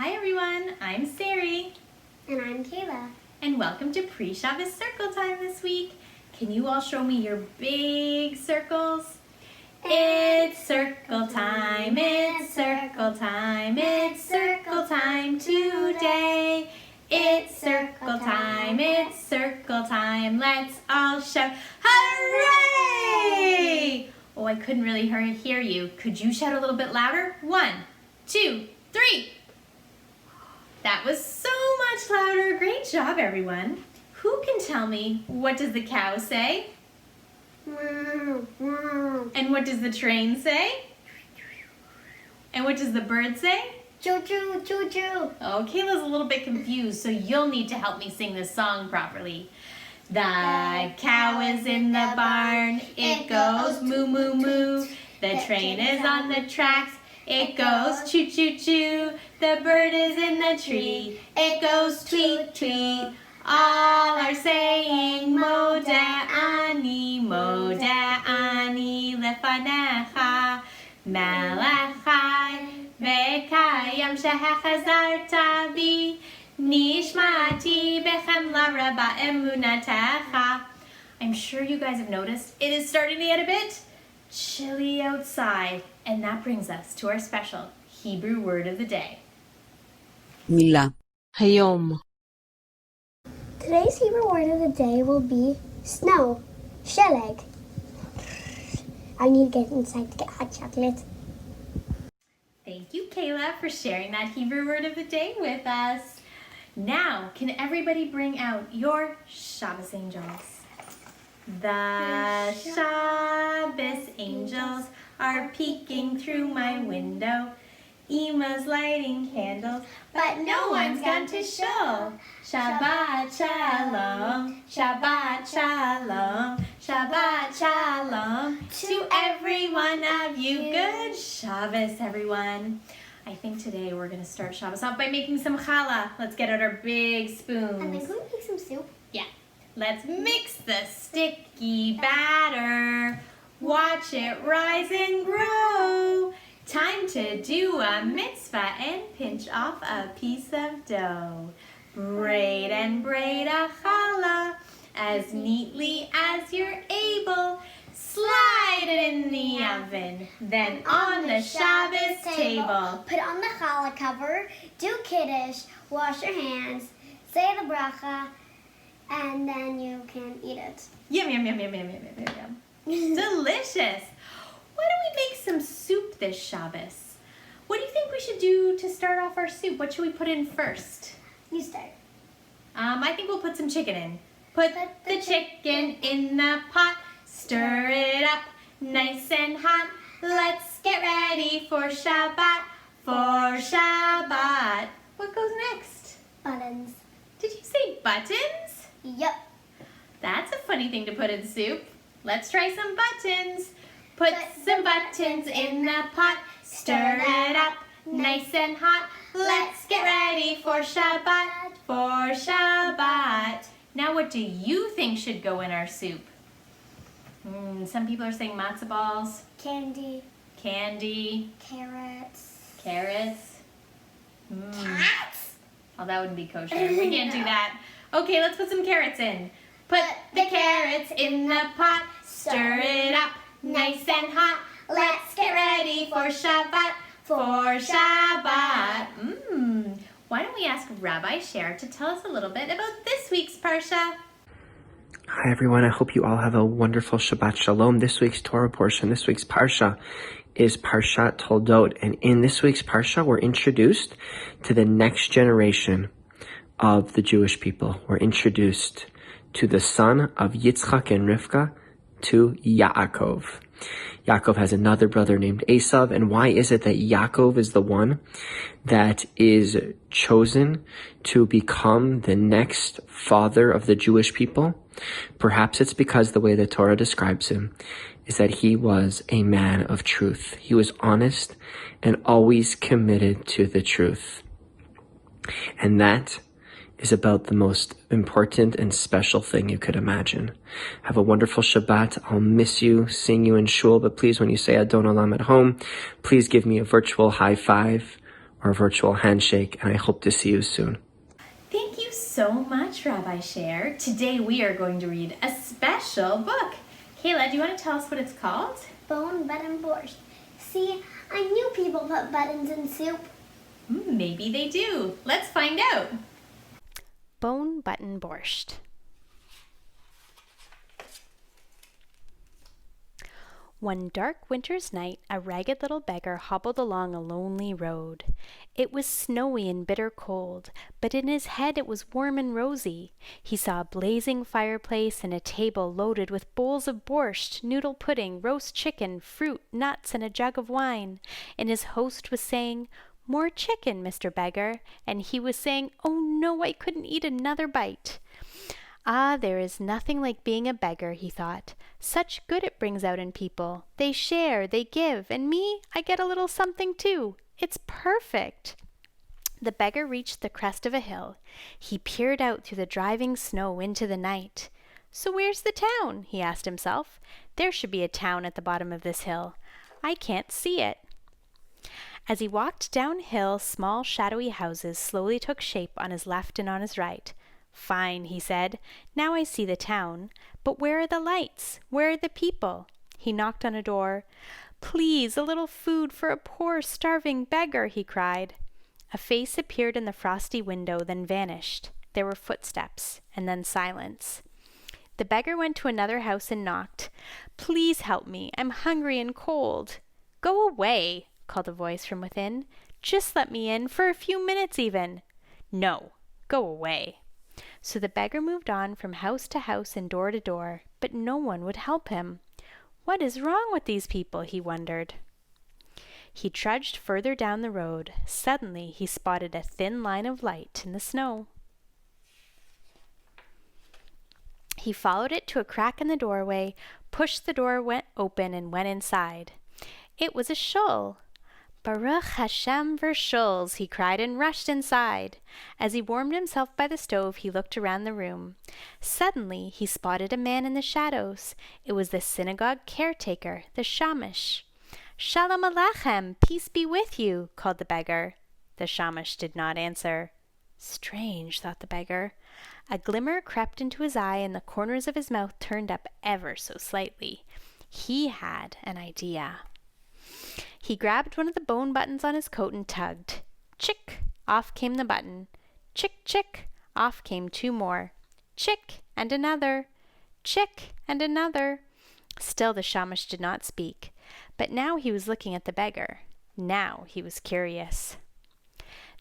Hi everyone, I'm Sari. And I'm Kayla. And welcome to Pre-Shabbos Circle time this week. Can you all show me your big circles? It's circle time, it's circle time, it's circle time today. It's circle time, it's circle time. Let's all shout, hooray! Oh, I couldn't really hear you. Could you shout a little bit louder? 1, 2, 3. That was so much louder. Great job, everyone. Who can tell me, what does the cow say? And what does the train say? And what does the bird say? Choo-choo, choo-choo. Oh, Kayla's a little bit confused, so you'll need to help me sing this song properly. The cow is in the barn. It goes moo, moo, moo. The train is on the tracks. It goes choo, choo, choo. The bird is in the tree. It goes tweet, tweet. All are saying Modeh ani lefanecha melechai vekayam shehechazarta bi nishmati bechemla raba emunatecha. I'm sure you guys have noticed it is starting to get a bit chilly outside, and that brings us to our special Hebrew word of the day. מילה. היום. Today's Hebrew word of the day will be snow, sheleg. I need to get inside to get hot chocolate. Thank you, Kayla, for sharing that Hebrew word of the day with us. Now, can everybody bring out your Shabbos angels? The Shabbos angels are peeking through my window. Emma's lighting candles, but no one's gone to shul. Shabbat shalom, Shabbat shalom, Shabbat shalom to every one of you. Good Shabbos, everyone. I think today we're going to start Shabbos off by making some challah. Let's get out our big spoons. And then can we make some soup? Yeah. Let's mix the sticky batter. Watch it rise and grow. Time to do a mitzvah and pinch off a piece of dough. Braid and braid a challah as neatly as you're able. Slide it in the oven, then on the Shabbos table. Put on the challah cover, do kiddush, wash your hands, say the bracha, and then you can eat it. Yum, yum, yum, yum, yum, yum, yum, yum. Delicious. Why don't we make some soup this Shabbos? What do you think we should do to start off our soup? What should we put in first? You start. I think we'll put some chicken in. Put the chicken in the pot. Stir it up nice and hot. Let's get ready for Shabbat. For Shabbat. What goes next? Buttons. Did you say buttons? Yep. That's a funny thing to put in soup. Let's try some buttons. Put some buttons in the pot. Stir it up nice and hot. Let's get ready for Shabbat. For Shabbat. Now what do you think should go in our soup? Some people are saying matzah balls. Candy. Candy. Carrots. Carrots. Cats? Oh, that wouldn't be kosher. We can't do that. Okay, let's put some carrots in. Put the carrots in the pot. Stir it up nice and hot. Let's get ready for Shabbat. For Shabbat. Why don't we ask Rabbi Scher to tell us a little bit about this week's Parsha? Hi everyone, I hope you all have a wonderful Shabbat Shalom. This week's Torah portion, this week's Parsha is Parashat Toldot. And in this week's Parsha, we're introduced to the next generation of the Jewish people. We're introduced to the son of Yitzchak and Rivka, to Yaakov. Yaakov has another brother named Esav, and why is it that Yaakov is the one that is chosen to become the next father of the Jewish people? Perhaps it's because the way the Torah describes him is that he was a man of truth. He was honest and always committed to the truth. And that is about the most important and special thing you could imagine. Have a wonderful Shabbat. I'll miss you, seeing you in shul, but please, when you say Adon Olam at home, please give me a virtual high five or a virtual handshake, and I hope to see you soon. Thank you so much, Rabbi Scher. Today we are going to read a special book. Kayla, do you want to tell us what it's called? Bone button borscht. See, I knew people put buttons in soup. Maybe they do. Let's find out. Bone button borscht. One dark winter's night, a ragged little beggar hobbled along a lonely road. It was snowy and bitter cold, but in his head it was warm and rosy. He saw a blazing fireplace and a table loaded with bowls of borscht, noodle pudding, roast chicken, fruit, nuts, and a jug of wine. And his host was saying, "More chicken, Mr. Beggar," and he was saying, "Oh no, I couldn't eat another bite." Ah, there is nothing like being a beggar, he thought. Such good it brings out in people. They share, they give, and me, I get a little something too. It's perfect. The beggar reached the crest of a hill. He peered out through the driving snow into the night. "So where's the town?" he asked himself. "There should be a town at the bottom of this hill. I can't see it." As he walked downhill, small shadowy houses slowly took shape on his left and on his right. "Fine," he said. "Now I see the town. But where are the lights? Where are the people?" He knocked on a door. "Please, a little food for a poor, starving beggar," he cried. A face appeared in the frosty window, then vanished. There were footsteps, and then silence. The beggar went to another house and knocked. "Please help me. I'm hungry and cold." "Go away," called a voice from within. "Just let me in, for a few minutes even." "No, go away." So the beggar moved on from house to house and door to door, but no one would help him. What is wrong with these people, he wondered. He trudged further down the road. Suddenly he spotted a thin line of light in the snow. He followed it to a crack in the doorway, pushed the door open, and went inside. It was a shul. "Baruch Hashem v'shuls," he cried, and rushed inside. As he warmed himself by the stove, he looked around the room. Suddenly he spotted a man in the shadows. It was the synagogue caretaker, the shamash. "Shalom Aleichem, peace be with you," called the beggar. The shamash did not answer. Strange, thought the beggar. A glimmer crept into his eye, and the corners of his mouth turned up ever so slightly. He had an idea. He grabbed one of the bone buttons on his coat and tugged. Chick! Off came the button. Chick, chick! Off came two more. Chick! And another. Chick! And another. Still the shamash did not speak. But now he was looking at the beggar. Now he was curious.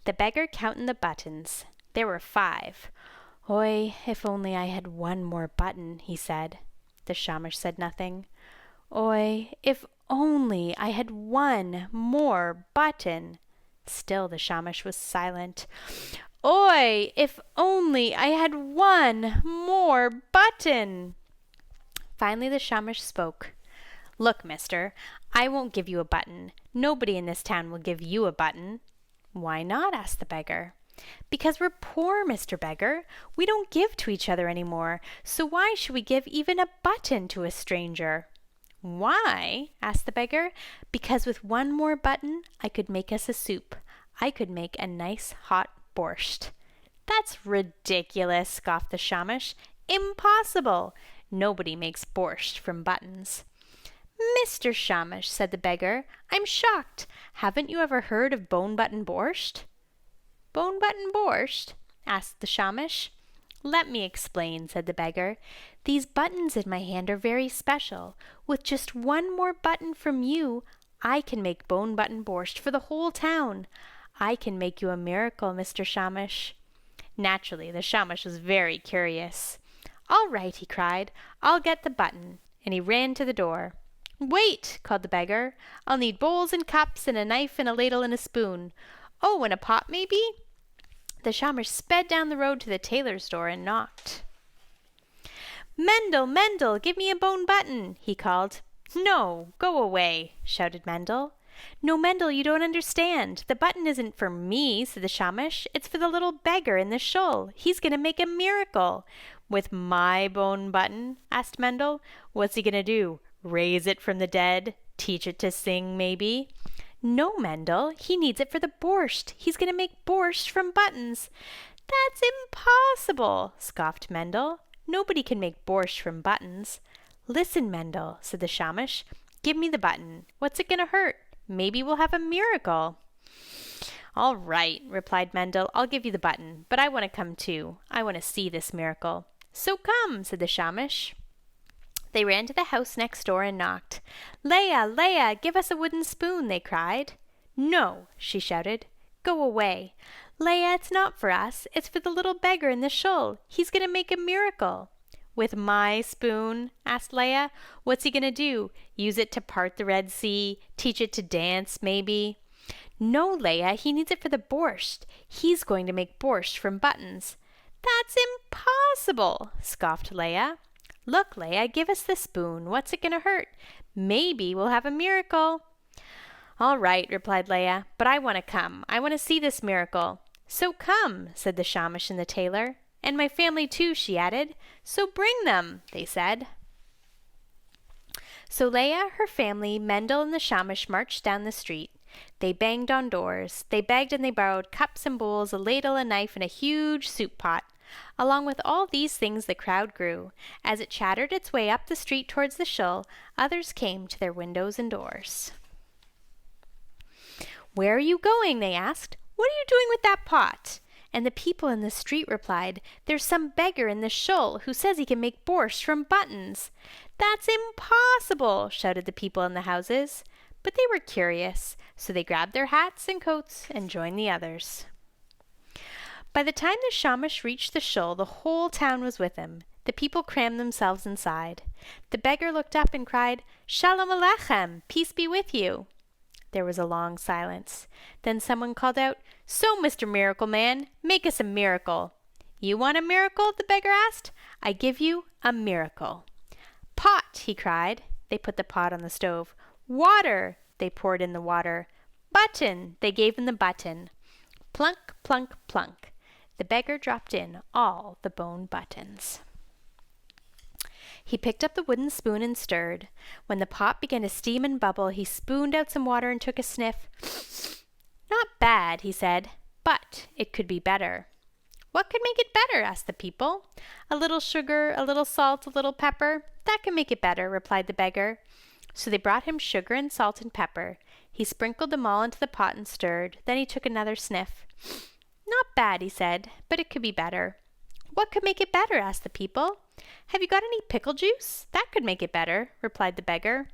The beggar counted the buttons. There were 5. "Oi, if only I had one more button," he said. The shamash said nothing. "Oi, if only I had one more button." Still the shamash was silent. "Oi, if only I had one more button." Finally the shamash spoke. "Look, mister, I won't give you a button. Nobody in this town will give you a button." "Why not?" asked the beggar. "Because we're poor, Mr. Beggar. We don't give to each other anymore, so why should we give even a button to a stranger?" "Why?" asked the beggar. "Because with one more button, I could make us a soup. I could make a nice hot borscht." "That's ridiculous," scoffed the shamash. "Impossible. Nobody makes borscht from buttons." "Mr. Shamash," said the beggar, "I'm shocked. Haven't you ever heard of bone button borscht?" "Bone button borscht?" asked the shamash. "Let me explain," said the beggar. "These buttons in my hand are very special. With just one more button from you, I can make bone button borscht for the whole town. I can make you a miracle, Mr. Shamash." Naturally, the shamash was very curious. "All right," he cried. "I'll get the button." And he ran to the door. "Wait," called the beggar. "I'll need bowls and cups and a knife and a ladle and a spoon. Oh, and a pot, maybe?" The shamash sped down the road to the tailor's door and knocked. "Mendel, Mendel, give me a bone button," he called. "No, go away," shouted Mendel. "No, Mendel, you don't understand. The button isn't for me," said the shamash. "It's for the little beggar in the shul. He's going to make a miracle." "With my bone button?" asked Mendel. "What's he going to do? Raise it from the dead? Teach it to sing, maybe?" No, Mendel, he needs it for the borscht. He's going to make borscht from buttons. That's impossible, scoffed Mendel. Nobody can make borscht from buttons. Listen, Mendel, said the Shamash. Give me the button. What's it going to hurt? Maybe we'll have a miracle. All right, replied Mendel. I'll give you the button, but I want to come too. I want to see this miracle. So come, said the Shamash. They ran to the house next door and knocked. Leah, Leah, give us a wooden spoon, they cried. No, she shouted. Go away. Leah, it's not for us. It's for the little beggar in the shul. He's going to make a miracle. With my spoon? Asked Leah. What's he going to do? Use it to part the Red Sea? Teach it to dance, maybe? No, Leah, he needs it for the borscht. He's going to make borscht from buttons. That's impossible, scoffed Leah. Look, Leah, give us the spoon. What's it going to hurt? Maybe we'll have a miracle. All right, replied Leah, but I want to come. I want to see this miracle. So come, said the Shamash and the tailor. And my family too, she added. So bring them, they said. So Leah, her family, Mendel, and the Shamash marched down the street. They banged on doors. They begged and they borrowed cups and bowls, a ladle, a knife, and a huge soup pot. Along with all these things the crowd grew. As it chattered its way up the street towards the shul, others came to their windows and doors. Where are you going? They asked. What are you doing with that pot? And the people in the street replied, There's some beggar in the shul who says he can make borscht from buttons. That's impossible, shouted the people in the houses. But they were curious, so they grabbed their hats and coats and joined the others. By the time the Shamash reached the shul, the whole town was with him. The people crammed themselves inside. The beggar looked up and cried, Shalom Aleichem, peace be with you. There was a long silence. Then someone called out, So, Mr. Miracle Man, make us a miracle. You want a miracle? The beggar asked. I give you a miracle. Pot, he cried. They put the pot on the stove. Water, they poured in the water. Button, they gave him the button. Plunk, plunk, plunk. The beggar dropped in all the bone buttons. He picked up the wooden spoon and stirred. When the pot began to steam and bubble, he spooned out some water and took a sniff. Not bad, he said, but it could be better. What could make it better? Asked the people. A little sugar, a little salt, a little pepper. That can make it better, replied the beggar. So they brought him sugar and salt and pepper. He sprinkled them all into the pot and stirred. Then he took another sniff. Not bad, he said, but it could be better. What could make it better? Asked the people. Have you got any pickle juice? That could make it better, replied the beggar.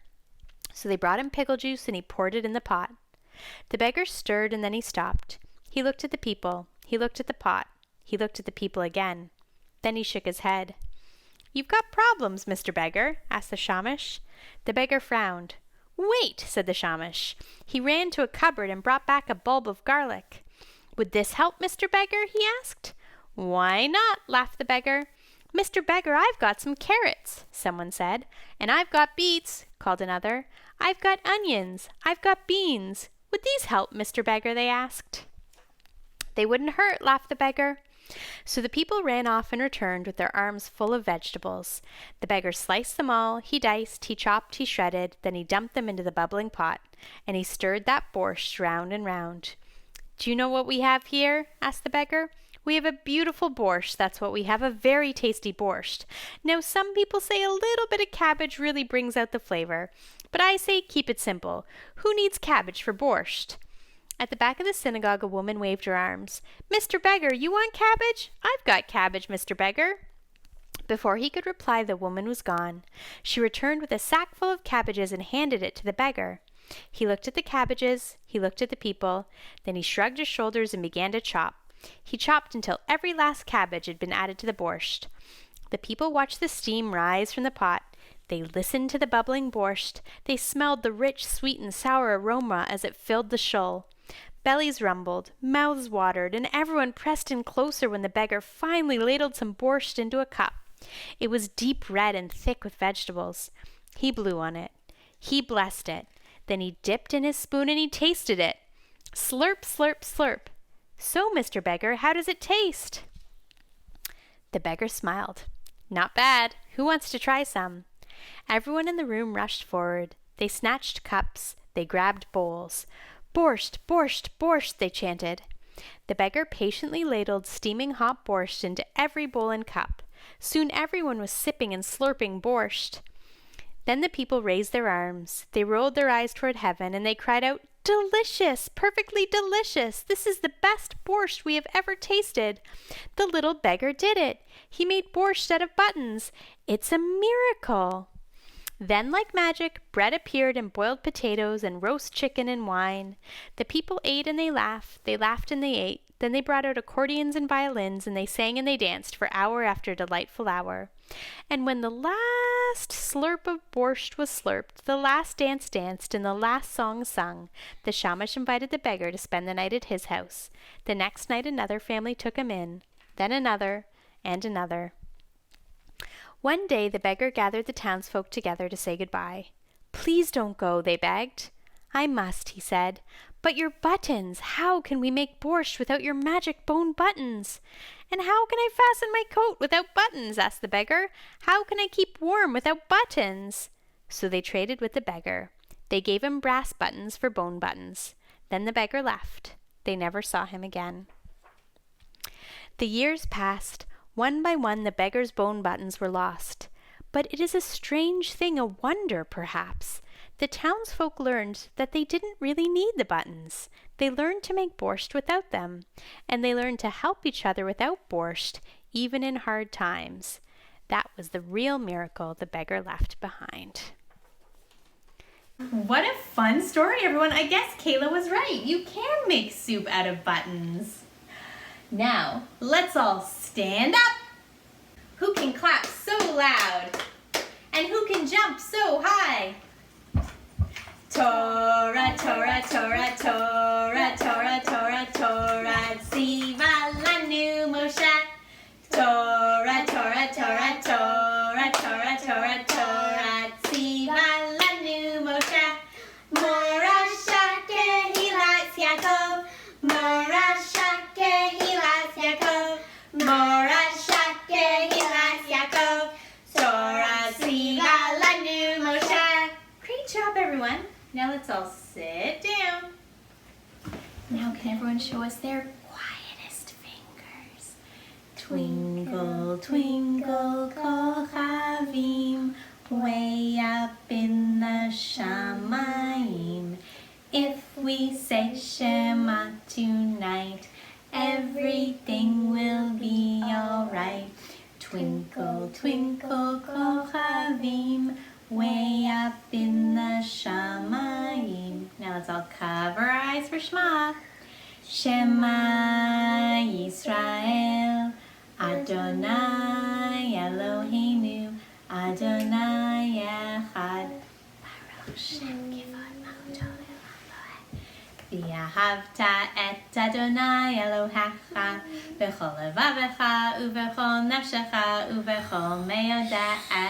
So they brought him pickle juice and he poured it in the pot. The beggar stirred and then he stopped. He looked at the people. He looked at the pot. He looked at the people again. Then he shook his head. You've got problems, Mr. Beggar, asked the Shamash. The beggar frowned. Wait, said the Shamash. He ran to a cupboard and brought back a bulb of garlic. Would this help, Mr. Beggar? He asked. Why not? Laughed the beggar. Mr. Beggar, I've got some carrots, someone said. And I've got beets, called another. I've got onions. I've got beans. Would these help, Mr. Beggar? They asked. They wouldn't hurt, laughed the beggar. So the people ran off and returned with their arms full of vegetables. The beggar sliced them all, he diced, he chopped, he shredded, then he dumped them into the bubbling pot, and he stirred that borscht round and round. Do you know what we have here? Asked the beggar. We have a beautiful borscht, that's what we have, a very tasty borscht. Now some people say a little bit of cabbage really brings out the flavor, but I say keep it simple. Who needs cabbage for borscht? At the back of the synagogue, a woman waved her arms. Mr. Beggar, you want cabbage? I've got cabbage, Mr. Beggar. Before he could reply, the woman was gone. She returned with a sack full of cabbages and handed it to the beggar. He looked at the cabbages, he looked at the people, then he shrugged his shoulders and began to chop. He chopped until every last cabbage had been added to the borscht. The people watched the steam rise from the pot. They listened to the bubbling borscht. They smelled the rich, sweet, and sour aroma as it filled the shul. Bellies rumbled, mouths watered, and everyone pressed in closer when the beggar finally ladled some borscht into a cup. It was deep red and thick with vegetables. He blew on it. He blessed it. Then he dipped in his spoon and he tasted it. Slurp, slurp, slurp. So, Mr. Beggar, how does it taste? The beggar smiled. Not bad. Who wants to try some? Everyone in the room rushed forward. They snatched cups. They grabbed bowls. Borscht, borscht, borscht, they chanted. The beggar patiently ladled steaming hot borscht into every bowl and cup. Soon everyone was sipping and slurping borscht. Then the people raised their arms. They rolled their eyes toward heaven, and they cried out, "Delicious! Perfectly delicious! This is the best borscht we have ever tasted! The little beggar did it! He made borscht out of buttons! It's a miracle!" Then, like magic, bread appeared and boiled potatoes and roast chicken and wine. The people ate and they laughed and they ate. Then they brought out accordions and violins, and they sang and they danced for hour after delightful hour. And when the last slurp of borscht was slurped, the last dance danced, and the last song sung, the shamash invited the beggar to spend the night at his house. The next night another family took him in, then another, and another. One day the beggar gathered the townsfolk together to say goodbye. "Please don't go," they begged. "I must," he said. "But your buttons! How can we make borscht without your magic bone buttons?" "And how can I fasten my coat without buttons?" asked the beggar. "How can I keep warm without buttons?" So they traded with the beggar. They gave him brass buttons for bone buttons. Then the beggar left. They never saw him again. The years passed. One by one the beggar's bone buttons were lost. But it is a strange thing, a wonder perhaps. The townsfolk learned that they didn't really need the buttons. They learned to make borscht without them, and they learned to help each other without borscht, even in hard times. That was the real miracle the beggar left behind. What a fun story, everyone. I guess Kayla was right. You can make soup out of buttons. Now, let's all stand up. Who can clap so loud? And who can jump so high? Torah, Torah, Torah, Torah, Torah, Torah, Torah, Tziva lanu Moshe. Torah, Torah, Torah, Torah, Torah, Torah, Torah, Tziva lanu Moshe. Morah shake hilas Yaakov. Morah shake hilas Yaakov. Morah shake hilas Yaakov. Torah tziva lanu Moshe. Great job, everyone. Now let's all sit down. Now can everyone show us their quietest fingers? Twinkle, twinkle, kochavim, way up in the shamayim. If we say Shema tonight, everything will be alright. Twinkle, twinkle, kochavim, way up in the shamayim. Now let's all cover our eyes for Shema. Shema Yisrael, Adonai Eloheinu, Adonai Echad. Baruch Shem Kivod Malchuto V'ahavta et Adonai Elohecha b'chol levavecha u'b'chol nafshecha u'b'chol me'odecha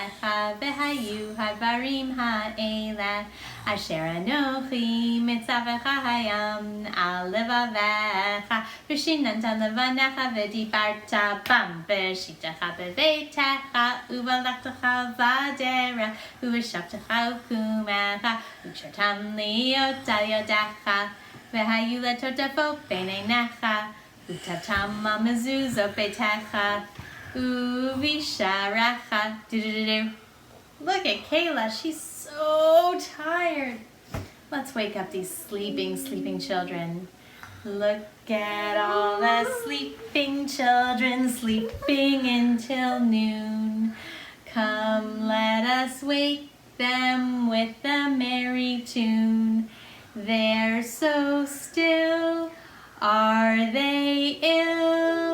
v'hayu hadvarim ha'eleh asher anochi mitzavecha hayam al levavecha v'shinanta levanecha v'dibarta bam v'shitecha b'veitecha u'valachtecha v'adera u'v'shavtecha u'kumecha u'chertam liot al yodecha v'hayu letotafo b'neinecha u'tatam mezuzot beitecha u'visharecha. Look at Kayla, she's so tired. Let's wake up these sleeping children. Look at all the sleeping children sleeping until noon. Come, let us wake them with a merry tune. They're so still, are they ill?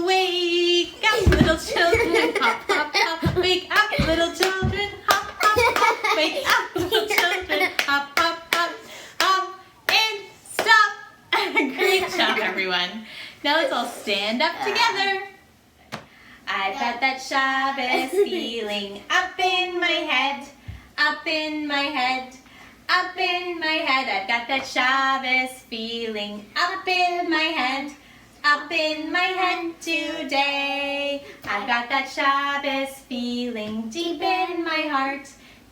Wake up, little children, hop, hop, hop. Wake up, little children, hop, hop, hop. Wake up, little children, hop, hop, hop. Hop and stop. Great job, everyone. Now let's all stand up together. I've got that Shabbos feeling up in my head, up in my head. Up in my head, I've got that Shabbos feeling. Up in my head today. I've got that Shabbos feeling deep in my heart,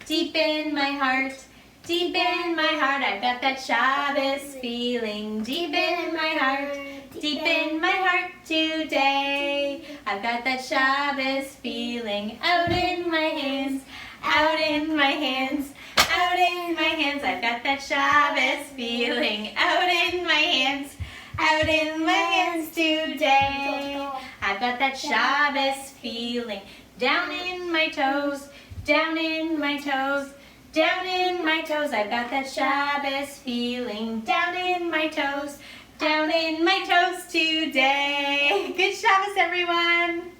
deep in my heart, Deep in my heart, I've got that Shabbos feeling. Deep in my heart, deep in my heart today. I've got that Shabbos feeling out in my hands, out in my hands, out in my hands. I've got that Shabbos feeling out in my hands, out in my hands today. I've got that Shabbos feeling down in my toes, down in my toes, down in my toes. I've got that Shabbos feeling down in my toes, down in my toes today. Good Shabbos, everyone.